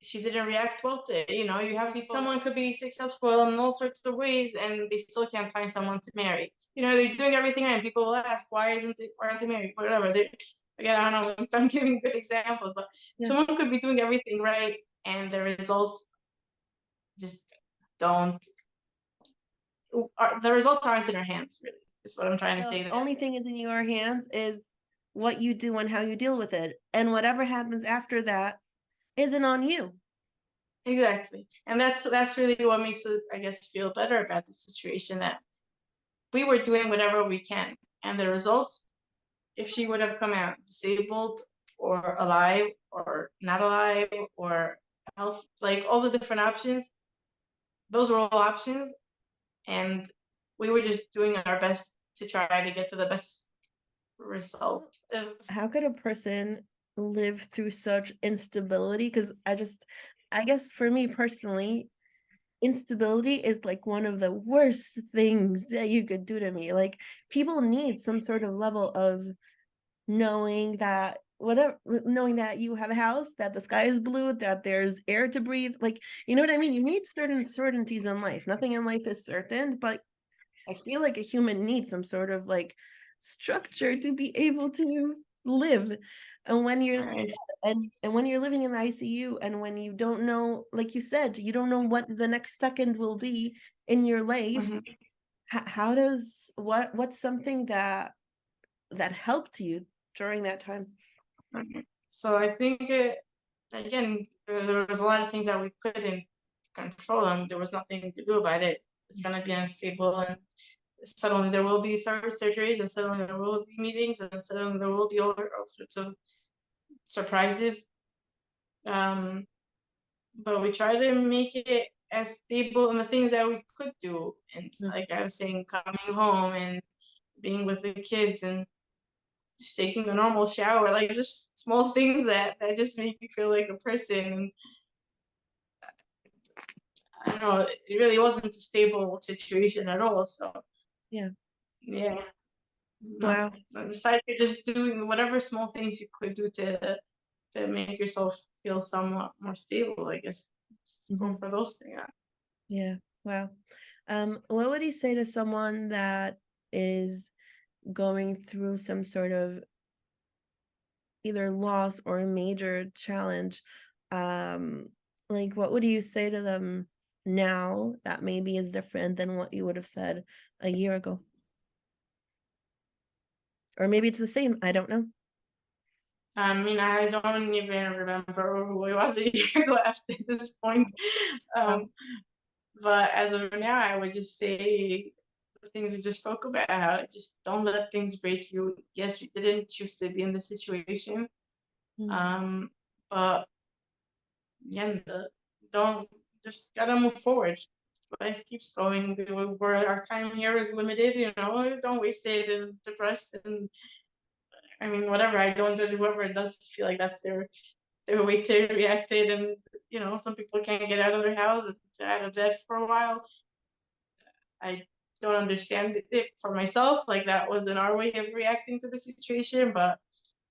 she didn't react well to it. You know, you have someone could be successful in all sorts of ways, and they still can't find someone to marry. You know, they're doing everything right. People will ask, why aren't they married? Whatever. Again, I don't know if I'm giving good examples, but someone could be doing everything right, and the results just don't. The results aren't in our hands, really. Is what I'm trying to say. The only thing is in your hands is what you do and how you deal with it, and whatever happens after that isn't on you. Exactly, and that's really what makes it, I guess, feel better about the situation, that we were doing whatever we can, and the results, if she would have come out disabled or alive or not alive or health, like all the different options, those were all options, and we were just doing our best to try to get to the best result. How could a person live through such instability? Because I guess for me personally, instability is like one of the worst things that you could do to me. Like people need some sort of level of knowing that you have a house, that the sky is blue, that there's air to breathe. Like, you know what I mean? You need certain certainties in life. Nothing in life is certain, but I feel like a human needs some sort of like structure to be able to live. And when you're and when you're living in the ICU, and when you don't know, like you said, you don't know what the next second will be in your life, how does what's something that helped you during that time? So I think again, there was a lot of things that we couldn't control, and there was nothing to do about it. It's gonna be unstable, and suddenly there will be surgeries, and suddenly there will be meetings, and suddenly there will be all sorts of surprises. But we try to make it as stable in the things that we could do, and like I was saying, coming home and being with the kids and just taking a normal shower, like just small things that just make you feel like a person. And I don't know, it really wasn't a stable situation at all. So yeah. No, besides just doing whatever small things you could do to make yourself feel somewhat more stable, I guess. Just go for those things. Yeah. Wow. What would you say to someone that is going through some sort of either loss or a major challenge? Like what would you say to them now that maybe is different than what you would have said a year ago? Or maybe it's the same, I don't know. I mean, I don't even remember who it was a year ago after this point. But as of now, I would just say the things we just spoke about, how just don't let things break you. Yes, you didn't choose to be in this situation. But yeah, don't just gotta move forward. Life keeps going. Our time here is limited, don't waste it and depressed and I mean whatever. I don't judge whoever does feel like that's their way to react to it, and some people can't get out of their house, out of bed for a while. I don't understand it for myself, like that wasn't our way of reacting to the situation, but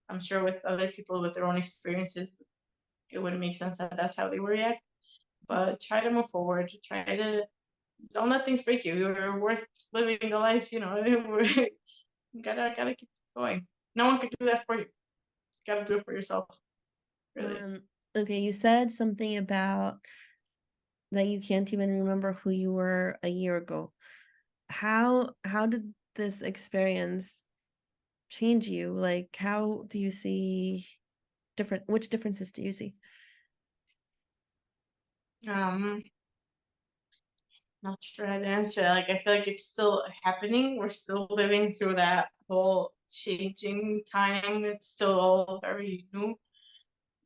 I'm sure with other people with their own experiences, it would make sense that that's how they would react. But try to move forward. Try to don't let things break you. You're worth living a life. Gotta keep going. No one could do that for you. Gotta do it for yourself. Really. Okay, you said something about that you can't even remember who you were a year ago. How did this experience change you? Like, how do you see which differences do you see? Not sure how to answer that. Like, I feel like it's still happening. We're still living through that whole changing time. It's still all very new.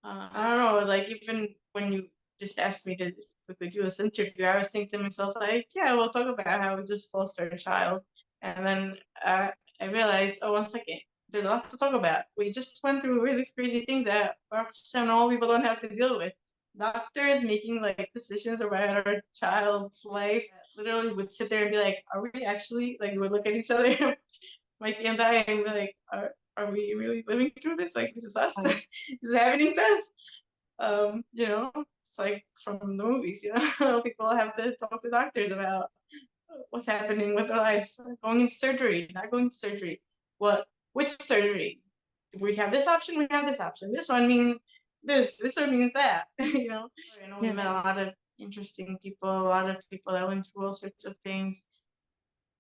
I don't know, like even when you just asked me to if we could do this interview, I was thinking to myself, like, yeah, we'll talk about how we just lost our child. And then I realized, oh, 1 second, there's a lot to talk about. We just went through really crazy things that normal people don't have to deal with. Doctors making like decisions about our child's life literally would sit there and be like, are we actually, like, we would look at each other, Mikey and I, and be like, are we really living through this? Like, this is us? Wow. This is happening to us? It's like from the movies, people have to talk to doctors about what's happening with their lives, going into surgery, not going to surgery, which surgery? We have this option, we have this option. This one means this one means that, we met a lot of interesting people, a lot of people that went through all sorts of things,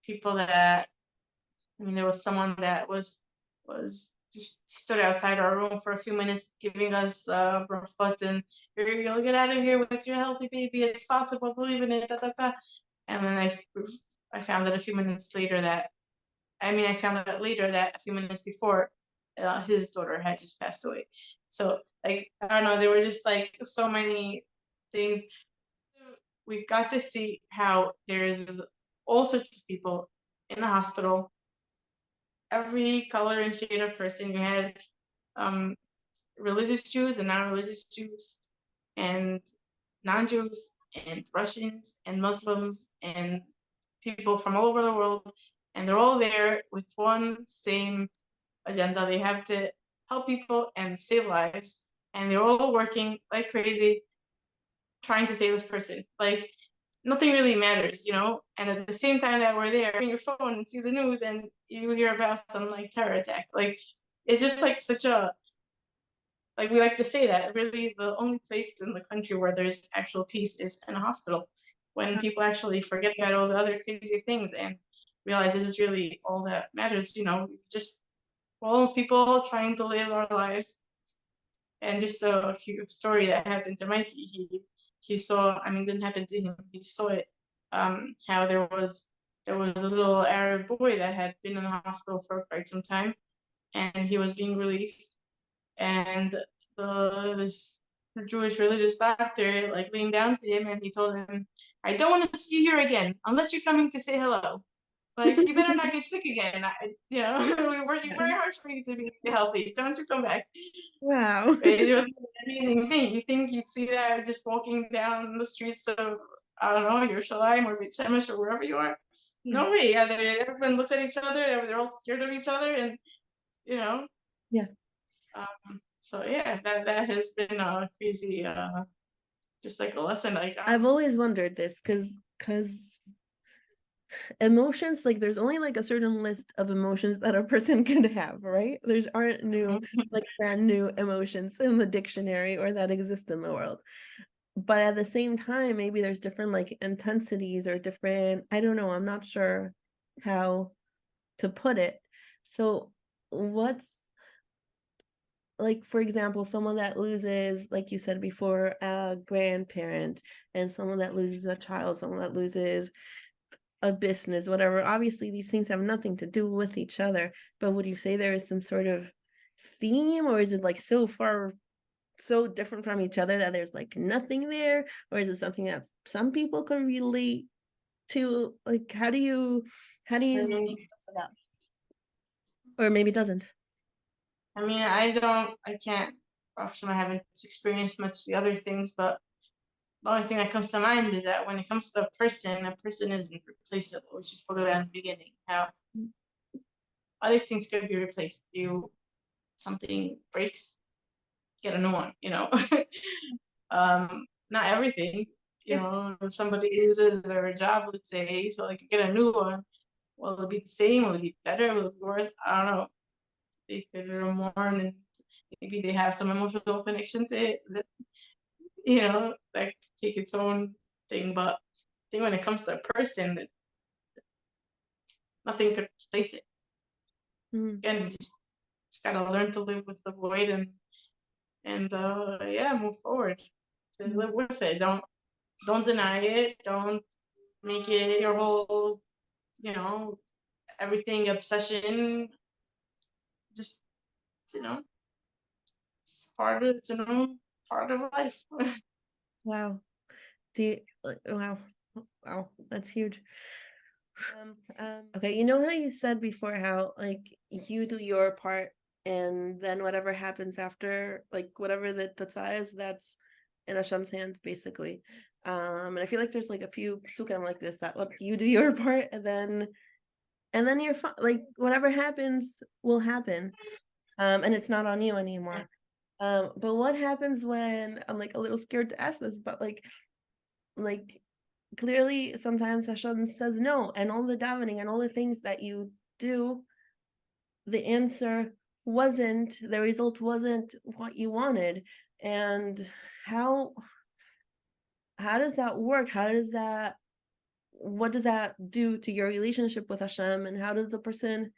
people that, there was someone that was just stood outside our room for a few minutes, giving us foot and you'll get out of here with your healthy baby. It's possible. Believe in it. Da, da, da. And then I found that a few minutes later that I found out later that a few minutes before, his daughter had just passed away. So like I don't know, there were just like so many things. We got to see how there's all sorts of people in the hospital, every color and shade of person. You had religious Jews and non-religious Jews, and non-Jews, and Russians, and Muslims, and people from all over the world, and they're all there with one same agenda. They have to help people and save lives, and they're all working like crazy, trying to save this person. Like, nothing really matters, And at the same time that we're there, on your phone and see the news, and you hear about some like terror attack. Like, it's just like such a, like, we like to say that really the only place in the country where there's actual peace is in a hospital. When people actually forget about all the other crazy things and realize this is really all that matters, just all people trying to live our lives. And just a cute story that happened to Mikey. He saw, it didn't happen to him. He saw it. How there was a little Arab boy that had been in the hospital for quite some time, and he was being released. And this Jewish religious doctor like leaned down to him and he told him, "I don't want to see you here again unless you're coming to say hello. Like, you better not get sick again. We're working very hard for you to be healthy. Don't you come back." Wow. It was an amazing thing. You think you'd see that just walking down the streets of, I don't know, Yerushalayim or Beit Shemesh or wherever you are? No way. Yeah, everyone looks at each other. They're all scared of each other, and Yeah. So yeah, that has been a crazy, just like a lesson. Like, I've always wondered this because emotions, like there's only like a certain list of emotions that a person can have, right? There's aren't new, like brand new emotions in the dictionary or that exist in the world. But at the same time, maybe there's different like intensities or different, I don't know, I'm not sure how to put it. So what's like, for example, someone that loses, like you said before, a grandparent, and someone that loses a child, someone that loses a business, whatever. Obviously, these things have nothing to do with each other, but would you say there is some sort of theme, or is it like so far, so different from each other that there's like nothing there, or is it something that some people can relate to? Like, how do you I make mean, sense of that? Or maybe it doesn't. I can't, actually, I haven't experienced much of the other things, but the only thing that comes to mind is that when it comes to a person isn't replaceable, which you spoke about in the beginning. How other things could be replaced. Something breaks, get a new one, you know. Not everything, you Yeah. know, if somebody loses their job, let's say, so they could get a new one, will it be the same? Will it be better? Will it be worse? I don't know. They could mourn, and maybe they have some emotional connection to it that, you know, that could take its own thing. But I think when it comes to a person, nothing could replace it. Mm. Again, you just gotta learn to live with the void, and yeah, move forward. To live with it. Don't deny it. Don't make it your whole, you know, everything obsession. Just, you know, it's a normal part of life. Wow. Do you, wow. Wow, that's huge. Okay, you know how you said before how like you do your part and then whatever happens after, like whatever the tata is, that's in Hashem's hands basically. And I feel like there's like a few psukim like this that what you do your part and then you're fine. Like whatever happens will happen. And it's not on you anymore. But what happens when I'm like a little scared to ask this, but like clearly sometimes Hashem says no, and all the davening and all the things that you do, the answer wasn't, the result wasn't what you wanted. And how does that work? What does that do to your relationship with Hashem, and how does the person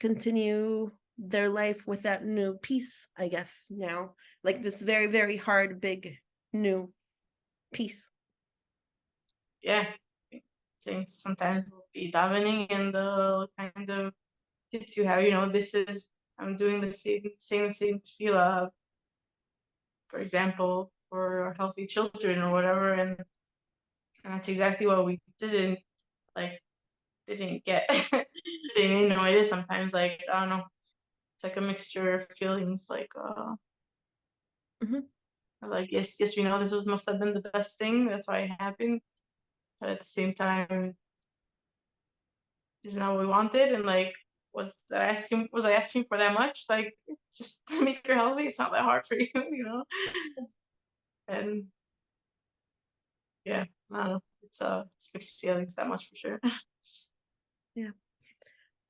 continue their life with that new peace, I guess, now, like this very, very hard, big new peace? Yeah, I think sometimes we'll be davening and kind of hits you how, you know, I'm doing the same tefillah, for example, for healthy children or whatever, and that's exactly what we didn't get. You know, it is sometimes like, I don't know, it's like a mixture of feelings, Mhm. like yes, you know, must have been the best thing, that's why it happened, but at the same time, this is not what we wanted, and like, was I asking for that much? Like, just to make her healthy, it's not that hard for you, you know? And yeah, I don't know, it's mixed feelings, that much for sure. Yeah.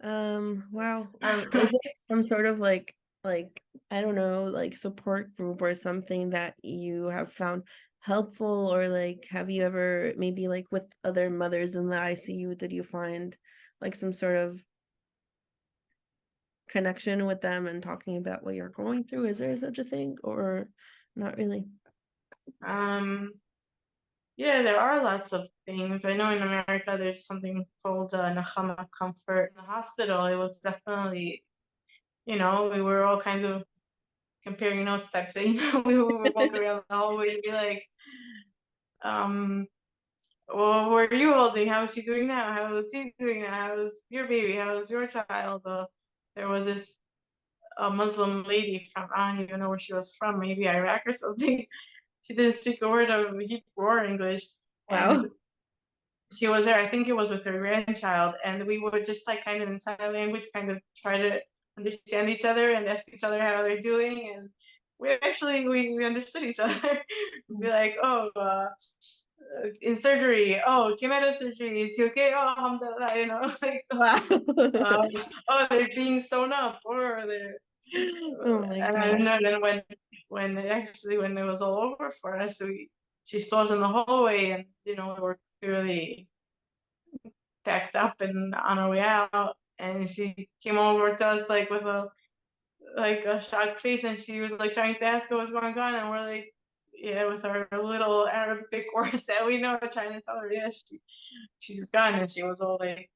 Wow. Is there some sort of like I don't know, like support group or something that you have found helpful, or like have you ever maybe like with other mothers in the ICU, did you find like some sort of connection with them and talking about what you're going through? Is there such a thing, or not really? um Yeah, there are lots of things. I know in America there's something called Nechama Comfort. In the hospital, it was definitely, you know, we were all kind of comparing notes type thing. We would walk around the hallway and be like, um, well, what are you holding? How is she doing now? How is he doing now? How is your baby? How is your child? There was this Muslim lady from, I don't even know where she was from, maybe Iraq or something. She didn't speak a word of Hebrew or English. And Wow. she was there, I think it was with her grandchild, and we would just like kind of in sign language kind of try to understand each other and ask each other how they're doing, and we understood each other. We'd be like, oh, in surgery, oh, came out of surgery, is he okay? Oh, alhamdulillah, you know, like, Wow. um, oh, they're being sewn up, or they're Oh my and God. then when it was all over for us, she saw us in the hallway, and you know, we were clearly packed up and on our way out, and she came over to us like with a shocked face, and she was like trying to ask what was going on, and we're like, with our little Arabic words that we know, trying to tell her, yeah, she's gone, and she was all like,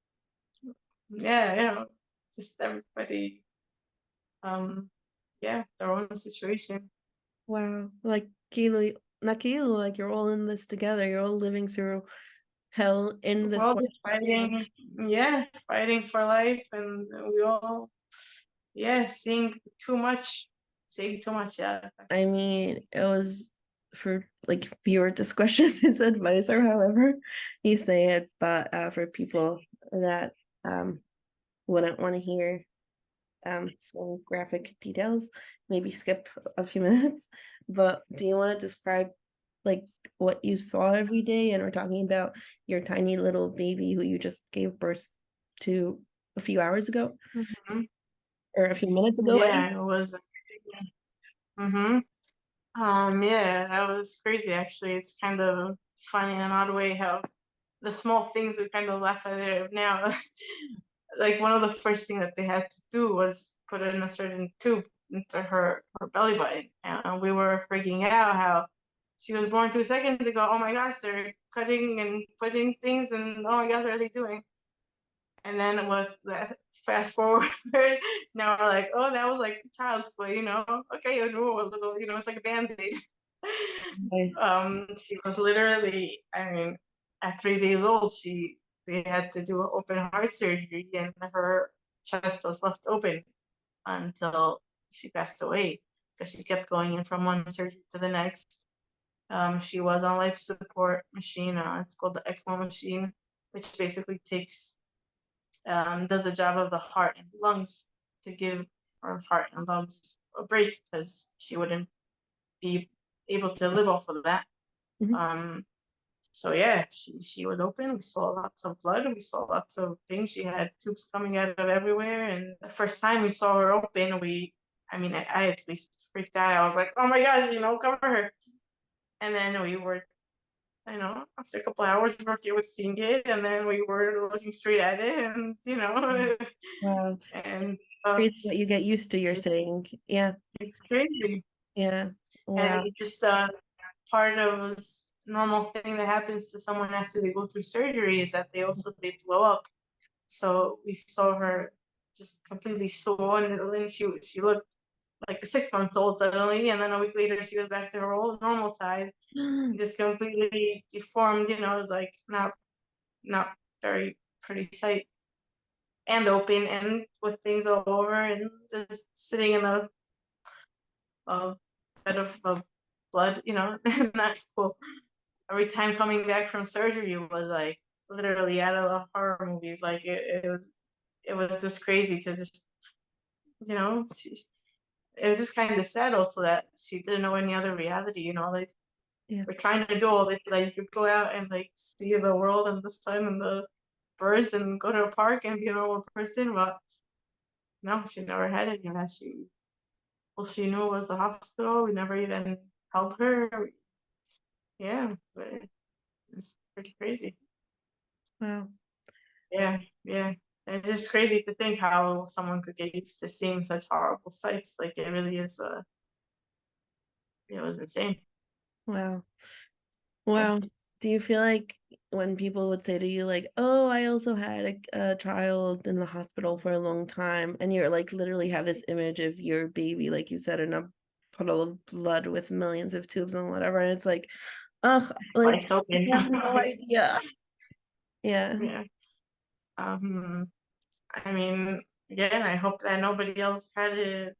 yeah, just everybody, um, their own situation. Wow. Like kilo, not kilo, like you're all in this together. You're all living through hell in We're this all one. just fighting, fighting for life, and we all, seeing too much, seeing too much, yeah. I mean, it was for like viewer discretion is advice or however you say it, but for people that wouldn't want to hear some graphic details, maybe skip a few minutes. But do you want to describe like what you saw every day? And we're talking about your tiny little baby who you just gave birth to a few hours ago Hmm. or a few minutes ago. Yeah, it was. Mm-hmm. Yeah, that was crazy actually. It's kind of funny in an odd way how the small things we kind of laugh at it now. Like one of the first things that they had to do was put in a certain tube into her belly button, and we were freaking out how she was born 2 seconds ago. Oh my gosh, they're cutting and putting things, and oh my gosh, what are they doing? And then with that fast forward, now we're like, oh, that was like child's play, Okay, you know, a little, it's like a band-aid. Okay. She was literally, I mean, at 3 days old, they had to do an open heart surgery, and her chest was left open until she passed away because she kept going in from one surgery to the next. She was on life support machine. It's called the ECMO machine, which basically does the job of the heart and lungs to give her heart and lungs a break because she wouldn't be able to live off of that. Mhm. So yeah, she was open. We saw lots of blood. We saw lots of things. She had tubes coming out of everywhere. And the first time we saw her open, I at least freaked out. I was like, oh my gosh, cover her. And then we were, after a couple hours, we were okay with seeing it. And then we were looking straight at it, and Wow. and Crazy what you get used to, you're it's, saying. Yeah. it's crazy. Yeah. And Wow. it just part of this normal thing that happens to someone after they go through surgery is that they blow up. So we saw her just completely swollen, and she looked like a 6 months old suddenly, and then a week later she was back to her old normal size, just completely deformed, like not very pretty sight, and open and with things all over, and just sitting in a bed of blood, not cool. Every time coming back from surgery was like literally out of the horror movies. Like it was just crazy to just, it was just kind of sad also that she didn't know any other reality, like Yeah. we're trying to do all this so that you could go out and like see the world and the sun and the birds and go to a park and be a normal person, but no, she never had any of that. All she knew was the hospital. We never even held her. Yeah, but it's pretty crazy. Wow. Yeah, yeah. It's just crazy to think how someone could get used to seeing such horrible sights. Like it really is, it was insane. Wow. Yeah. Wow. Do you feel like when people would say to you, like, oh, I also had a child in the hospital for a long time, and you're like literally have this image of your baby, like you said, in a puddle of blood with millions of tubes and whatever, and it's like, ugh, like Life's I open. have no idea. Yeah. Yeah. Um, I mean, again, I hope that nobody else had it.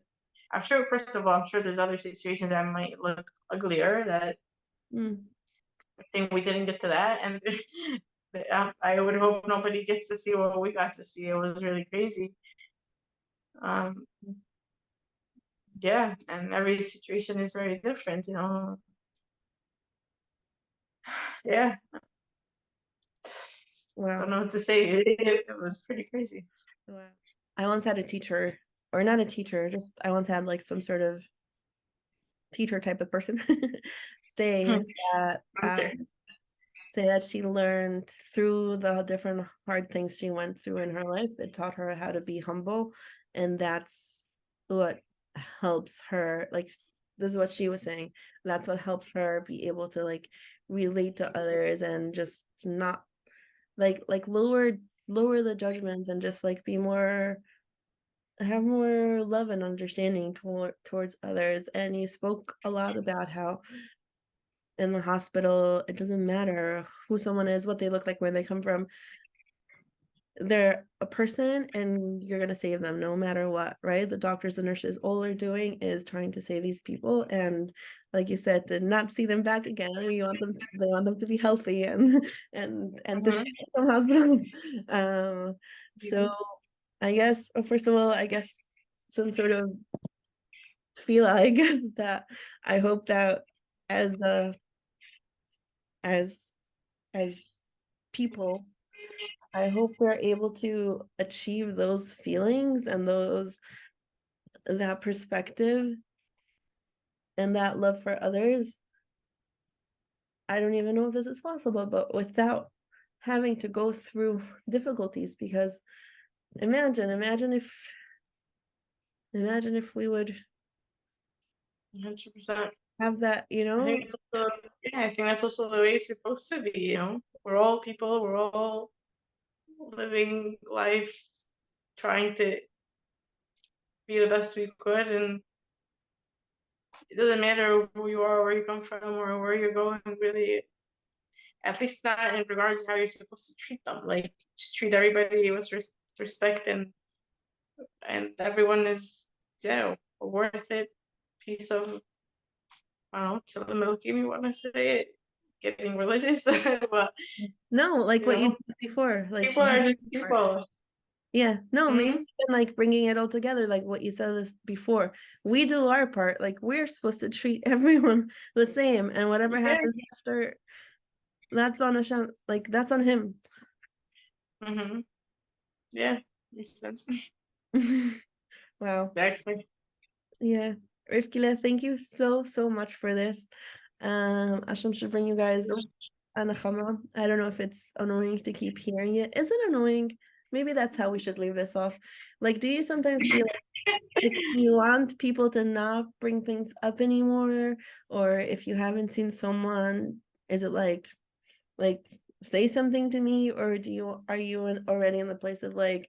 I'm sure, first of all, I'm sure there's other situations that might look uglier that Mm. I think we didn't get to that. And I would hope nobody gets to see what we got to see. It was really crazy. Um, yeah, and every situation is very different. Yeah, Wow. don't know what to say. It was pretty crazy. Wow. I once had a teacher, or not a teacher, just I once had like some sort of teacher type of person say that Okay. say that she learned through the different hard things she went through in her life. It taught her how to be humble, and that's what helps her. Like this is what she was saying. That's what helps her be able to like relate to others and just not like lower the judgments and just like be more have more love and understanding towards others. And you spoke a lot about how in the hospital it doesn't matter who someone is, what they look like, where they come from. They're a person and you're going to save them no matter what, right? The doctors and nurses, all they're doing is trying to save these people, and like you said, to not see them back again. They want them to be healthy and to stay from hospital. So I guess, first of all, I guess some sort of feel, I guess, that I hope that as as people, I hope we're able to achieve those feelings and that perspective and that love for others. I don't even know if this is possible, but without having to go through difficulties, because imagine if we would 100%. have that, I think that's also the way it's supposed to be, We're all people, we're all living life, trying to be the best we could, and it doesn't matter who you are, where you come from, or where you're going, really. At least not in regards to how you're supposed to treat them. Like, just treat everybody with respect, and everyone is, a worth it piece of, I don't know, till the milky me want to say it, getting religious, but no, like what you said before, like people are just people. Yeah, no, maybe Mhm. even like bringing it all together, like what you said this before. We do our part, like we're supposed to treat everyone the same, and whatever Yeah. happens after, that's on like that's on him. Yeah, makes sense. Wow. Exactly. Yeah. Rivkila, thank you so much for this. Hashem should bring you guys anachama. I don't know if it's annoying to keep hearing it. Is it annoying? Maybe that's how we should leave this off. Like, do you sometimes feel like you want people to not bring things up anymore? Or if you haven't seen someone, is it like say something to me? Or are you already in the place of like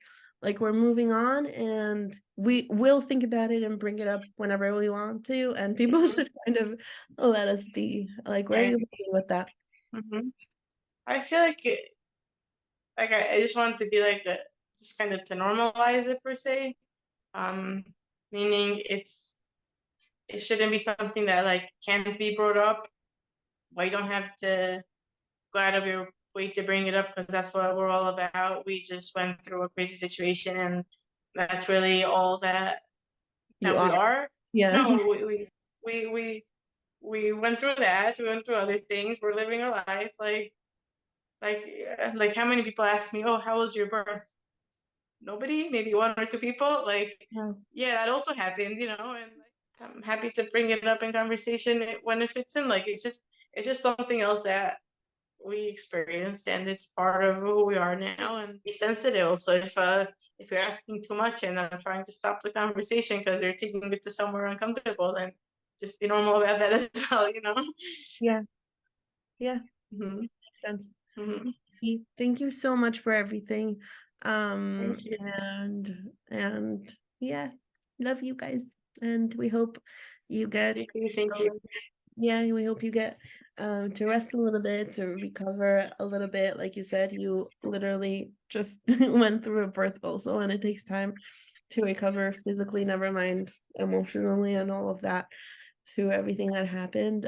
we're moving on and we will think about it and bring it up whenever we want to, and people should kind of let us be? Like, where are you going with that? I feel like I just wanted to be like just kind of to normalize it per se. Meaning it shouldn't be something that like can't be brought up. Why you don't have to go out of your way to bring it up, because that's what we're all about. We just went through a crazy situation, and that's really all that You we are. are. Yeah. No, we went through that. We went through other things. We're living our life. Like how many people ask me, "Oh, how was your birth?" Nobody, maybe one or two people. Like, yeah, that also happened, and I'm happy to bring it up in conversation when it fits in. Like, it's just something else that we experienced, and it's part of who we are now. And be sensitive also if you're asking too much and I'm trying to stop the conversation because you're taking it to somewhere uncomfortable, then just be normal about that as well. Yeah. Makes sense. Thank you so much for everything. Thank you. And yeah, love you guys, and we hope you get Thank you. yeah, we hope you get to rest a little bit, to recover a little bit. Like you said, you literally just went through a birth also, and it takes time to recover physically, never mind emotionally and all of that, through everything that happened.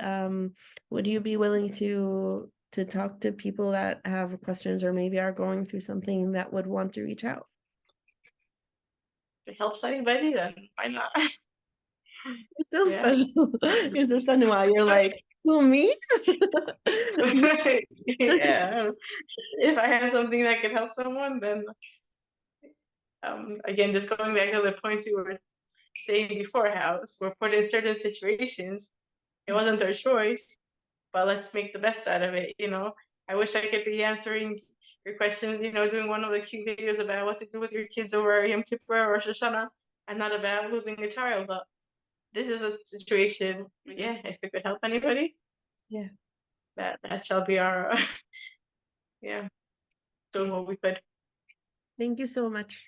Would you be willing to talk to people that have questions or maybe are going through something that would want to reach out? If it helps anybody, then why not? You're still special. You're so sunny. You're like, who, me? Yeah. If I have something that can help someone, then again, just going back to the points you were saying before, how we're put in certain situations. It wasn't our choice, but let's make the best out of it. I wish I could be answering your questions, doing one of the cute videos about what to do with your kids over Yom Kippur or Shoshana, and not about losing a child. But this is a situation, yeah, if it could help anybody, Yeah. that shall be our, yeah, doing what we could. Thank you so much.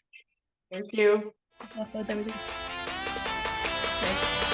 Thank you. Good luck with everything. Thanks.